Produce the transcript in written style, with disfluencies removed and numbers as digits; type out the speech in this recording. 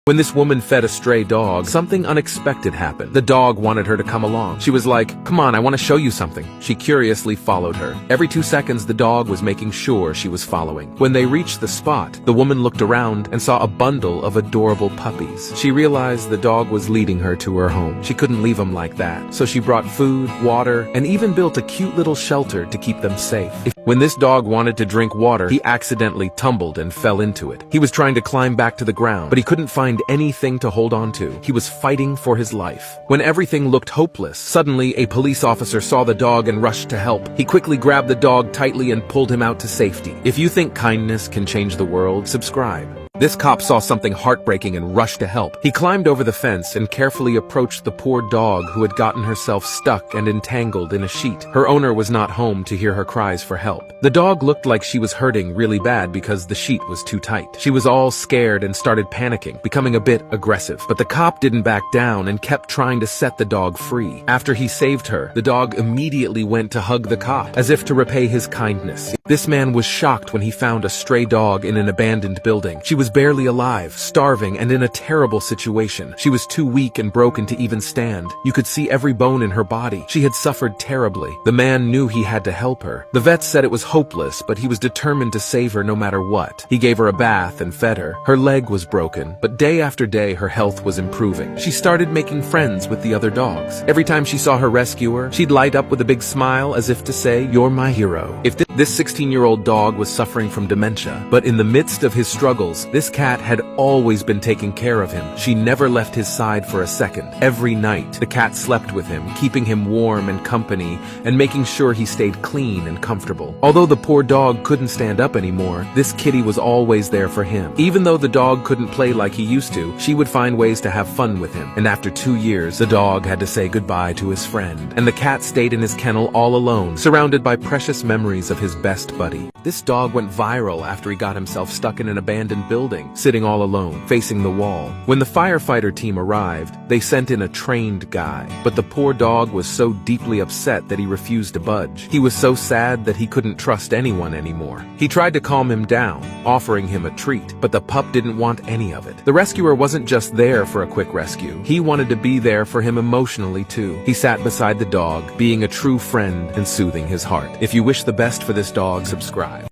When this woman fed a stray dog, something unexpected happened. The dog wanted her to come along. She was like, "Come on, I want to show you something." She curiously followed her. Every 2 seconds, the dog was making sure she was following. When they reached the spot, the woman looked around and saw a bundle of adorable puppies. She realized the dog was leading her to her home. She couldn't leave them like that. So she brought food, water, and even built a cute little shelter to keep them safe. When this dog wanted to drink water, he accidentally tumbled and fell into it. He was trying to climb back to the ground, but he couldn't find anything to hold on to. He was fighting for his life. When everything looked hopeless, suddenly a police officer saw the dog and rushed to help. He quickly grabbed the dog tightly and pulled him out to safety. If you think kindness can change the world, subscribe. This cop saw something heartbreaking and rushed to help. He climbed over the fence and carefully approached the poor dog who had gotten herself stuck and entangled in a sheet. Her owner was not home to hear her cries for help. The dog looked like she was hurting really bad because the sheet was too tight. She was all scared and started panicking, becoming a bit aggressive. But the cop didn't back down and kept trying to set the dog free. After he saved her, the dog immediately went to hug the cop, as if to repay his kindness. This man was shocked when he found a stray dog in an abandoned building. She was barely alive, starving, and in a terrible situation. She was too weak and broken to even stand. You could see every bone in her body. She had suffered terribly. The man knew he had to help her. The vet said it was hopeless, but he was determined to save her no matter what. He gave her a bath and fed her. Her leg was broken, but day after day her health was improving. She started making friends with the other dogs. Every time she saw her rescuer, she'd light up with a big smile as if to say, "You're my hero." If this 16-year-old dog was suffering from dementia, but in the midst of his struggles, this cat had always been taking care of him. She never left his side for a second. Every night, the cat slept with him, keeping him warm and company, and making sure he stayed clean and comfortable. Although the poor dog couldn't stand up anymore, this kitty was always there for him. Even though the dog couldn't play like he used to, she would find ways to have fun with him. And after 2 years, the dog had to say goodbye to his friend, and the cat stayed in his kennel all alone, surrounded by precious memories of his best buddy. This dog went viral after he got himself stuck in an abandoned building, sitting all alone, facing the wall. When the firefighter team arrived, they sent in a trained guy, but the poor dog was so deeply upset that he refused to budge. He was so sad that he couldn't trust anyone anymore. He tried to calm him down, offering him a treat, but the pup didn't want any of it. The rescuer wasn't just there for a quick rescue. He wanted to be there for him emotionally too. He sat beside the dog, being a true friend and soothing his heart. If you wish the best for this dog, subscribe.